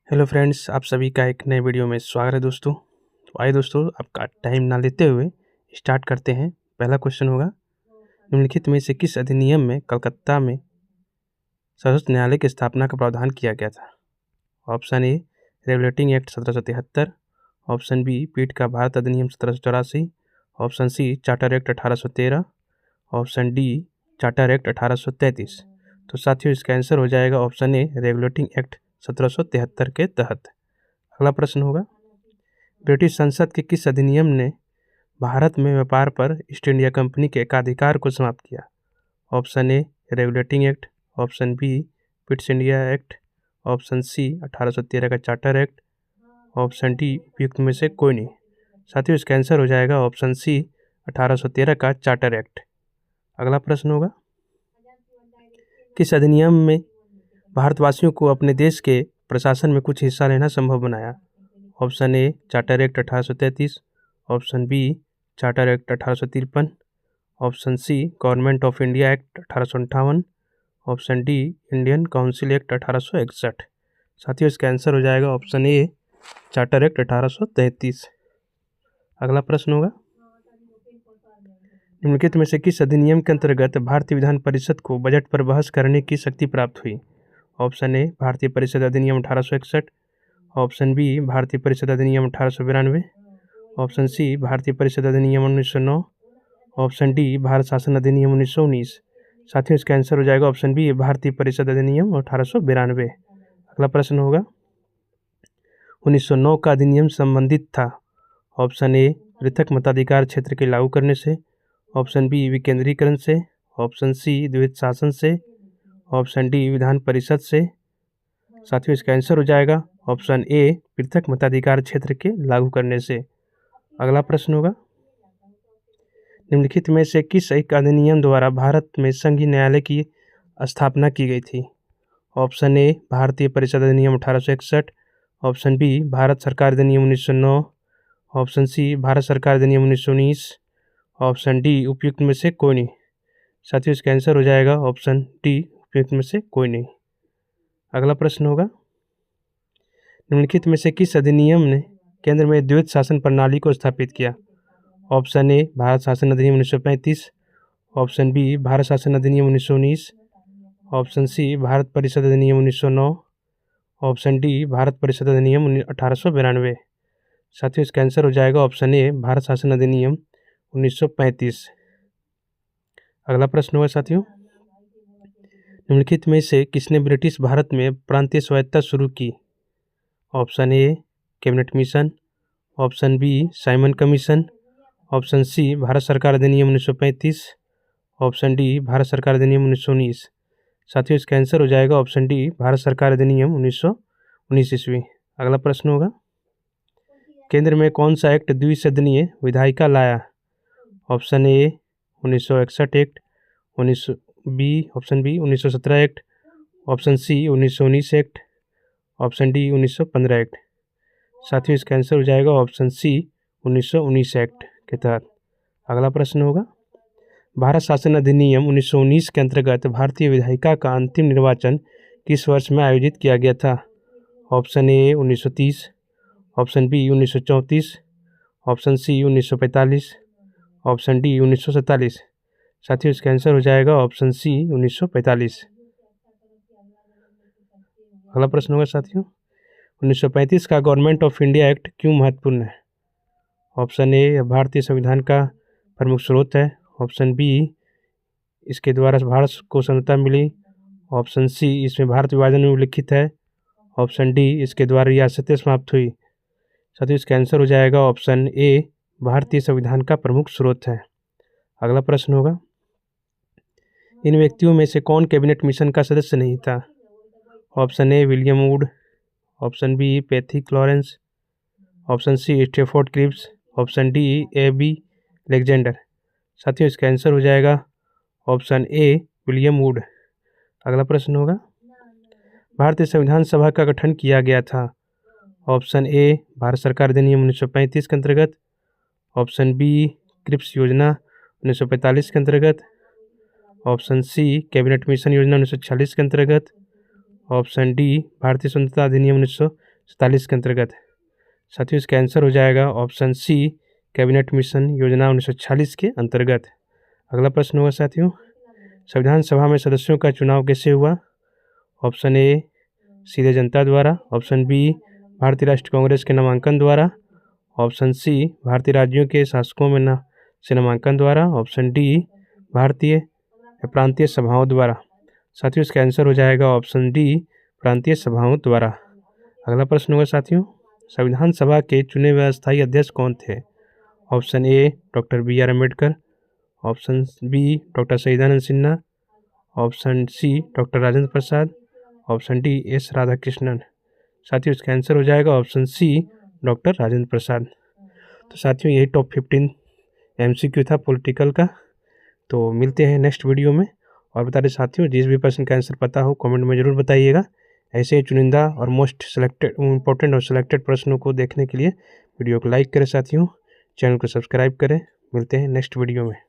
Hello friends, आप सभी का एक नए वीडियो में स्वागत है दोस्तों। तो आइए दोस्तों, आपका टाइम ना लेते हुए स्टार्ट करते हैं। पहला क्वेश्चन होगा, निम्नलिखित में से किस अधिनियम में कलकत्ता में सर्वोच्च न्यायालय की स्थापना का प्रावधान किया गया था? Option A regulating act 1773, option B Pitt का भारत अधिनियम 1784, option C charter act 1813, option D charter act 1833। तो साथियों, इसका आंसर हो जाएगा ऑप्शन ए रेगुलेटिंग एक्ट 1773 के तहत। अगला प्रश्न होगा, ब्रिटिश संसद के किस अधिनियम ने भारत में व्यापार पर ईस्ट इंडिया कंपनी के एकाधिकार को समाप्त किया? Option A regulating act, option B Pitt's India act, option C 1813 का चार्टर एक्ट, ऑप्शन डी उपयुक्त में से कोई नहीं। साथियों, इसका आंसर हो जाएगा ऑप्शन सी 1813 का चार्टर एक्ट। अगला प्रश्न होगा, किस अधिनियम में भारतवासियों को अपने देश के प्रशासन में कुछ हिस्सा लेना संभव बनाया? Option A charter act 1833, option B charter act 1853, option C government of India act 1858, option D Indian council act 1861। साथियों, इसका आंसर हो जाएगा ऑप्शन ए चार्टर एक्ट 1833। अगला प्रश्न होगा, निम्नलिखित में से किस अधिनियम के अंतर्गत भारतीय विधान परिषद को बजट पर बहस करने की शक्ति प्राप्त हुई? ऑप्शन ए भारतीय परिषद अधिनियम 1861, ऑप्शन बी भारतीय परिषद अधिनियम 1892, ऑप्शन सी भारतीय परिषद अधिनियम 1909, ऑप्शन डी भारत शासन अधिनियम 1919। साथियों, इसका आंसर हो जाएगा ऑप्शन बी भारतीय परिषद अधिनियम 1892। अगला प्रश्न होगा, 1909 का अधिनियम संबंधित था? ऑप्शन ए पृथक मताधिकार क्षेत्र के लागू करने से, ऑप्शन बी विकेंद्रीकरण से, ऑप्शन सी द्वैध शासन से, ऑप्शन डी विधान परिषद से। साथियों, इसका आंसर हो जाएगा ऑप्शन ए पृथक मताधिकार क्षेत्र के लागू करने से। अगला प्रश्न होगा, निम्नलिखित में से किस एक अधिनियम द्वारा भारत में संघीय न्यायालय की स्थापना की गई थी? ऑप्शन ए भारतीय परिषद अधिनियम 1861, ऑप्शन बी भारत सरकार अधिनियम 1909, ऑप्शन सी भारत सरकार अधिनियम 1919, ऑप्शन डी उपयुक्त में से कोई नहीं। साथियों, इसका आंसर हो जाएगा ऑप्शन डी उपयुक्त में से कोई नहीं। अगला प्रश्न होगा, निम्नलिखित में से किस अधिनियम ने केंद्र में द्वैध शासन प्रणाली को स्थापित किया? ऑप्शन ए भारत शासन अधिनियम 1935, ऑप्शन बी भारत शासन अधिनियम 1919, ऑप्शन सी भारत परिषद अधिनियम 1909, ऑप्शन डी भारत परिषद अधिनियम 1892। साथियों, इसका आंसर हो जाएगा ऑप्शन ए भारत शासन अधिनियम 1935। अगला प्रश्न होगा साथियों, निम्नलिखित में से किसने ब्रिटिश भारत में प्रांतीय स्वायत्तता शुरू की? Option A cabinet mission, option B Simon commission, option C Bharat सरकार अधिनियम 1935, ऑप्शन डी भारत सरकार अधिनियम 1919। साथियों, इसका आंसर हो जाएगा ऑप्शन डी भारत सरकार अधिनियम 1919 ईस्वी। अगला प्रश्न होगा, केंद्र में कौन सा एक्ट द्विसदनीय विधायिका लाया? Option A 1961 act, option B 1917 act, option C 1919 act, option D 1915 act. साथियों, इसका आंसर हो जाएगा ऑप्शन सी 1919 एक्ट के तहत। अगला प्रश्न होगा, भारत शासन अधिनियम 1919 के अंतर्गत भारतीय विधायिका का अंतिम निर्वाचन किस वर्ष में आयोजित किया गया था? Option A 1930, option B 1934, option C 1945, option D 1947। साथियों, इसका आंसर हो जाएगा ऑप्शन सी 1945। अगला प्रश्न होगा साथियों, 1935 का गवर्नमेंट ऑफ इंडिया एक्ट क्यों महत्वपूर्ण है? ऑप्शन ए भारतीय संविधान का प्रमुख स्रोत है, ऑप्शन बी इसके द्वारा भारत को स्वतंत्रता मिली, ऑप्शन सी इसमें भारत विभाजन में उल्लिखित है, ऑप्शन डी इसके द्वारा रियासतें समाप्त हुई। साथियों, इसका आंसर हो जाएगा ऑप्शन ए भारतीय संविधान का प्रमुख स्रोत है। अगला प्रश्न होगा, इन व्यक्तियों में से कौन कैबिनेट मिशन का सदस्य नहीं था? Option A William Wood, option B Pethick Lawrence, option C Stafford Cripps, option D A B. Alexander. साथियों, इसका आंसर हो जाएगा ऑप्शन ए विलियम वुड। अगला प्रश्न होगा, भारतीय संविधान सभा का गठन किया गया था? ऑप्शन ए भारत सरकार अधिनियम 1935 के अंतर्गत, ऑप्शन बी क्रिप्स योजना 1945 के अंतर्गत, ऑप्शन सी कैबिनेट मिशन योजना 1946 के अंतर्गत, ऑप्शन डी भारतीय स्वतंत्रता अधिनियम 47 के अंतर्गत। साथियों इसका आंसर हो जाएगा ऑप्शन सी, कैबिनेट मिशन योजना 1946 के अंतर्गत। अगला प्रश्न होगा साथियों, संविधान सभा में सदस्यों का चुनाव कैसे हुआ? ऑप्शन ए, सीधे जनता द्वारा। ऑप्शन बी, भारतीय राष्ट्रीय कांग्रेस के नामांकन द्वारा। ऑप्शन सी, भारतीय राज्यों के शासकों में से नामांकन द्वारा। ऑप्शन डी, भारतीय प्रांतीय सभाओं द्वारा। साथियों इसका आंसर हो जाएगा ऑप्शन डी, प्रांतीय सभाओं द्वारा। अगला प्रश्न होगा साथियों, संविधान सभा के चुने हुए अस्थायी अध्यक्ष कौन थे? Option A, doctor BR Ambedkar. Option B, doctor Sachchidanand Sinha. Option C, doctor Rajendra Prasad. Option D, S Radhakrishnan. साथियों इसका आंसर हो जाएगा option C, doctor Rajendra Prasad. तो साथियों यही टॉप 15 MCQ था पॉलिटिकल का। तो मिलते हैं नेक्स्ट वीडियो में। और बता दें साथियों, जिस भी प्रश्न का आंसर पता हो कमेंट में ज़रूर बताइएगा। ऐसे ही चुनिंदा और मोस्ट सेलेक्टेड इंपॉर्टेंट और सिलेक्टेड प्रश्नों को देखने के लिए वीडियो को लाइक करें साथियों, चैनल को सब्सक्राइब करें। मिलते हैं नेक्स्ट वीडियो में।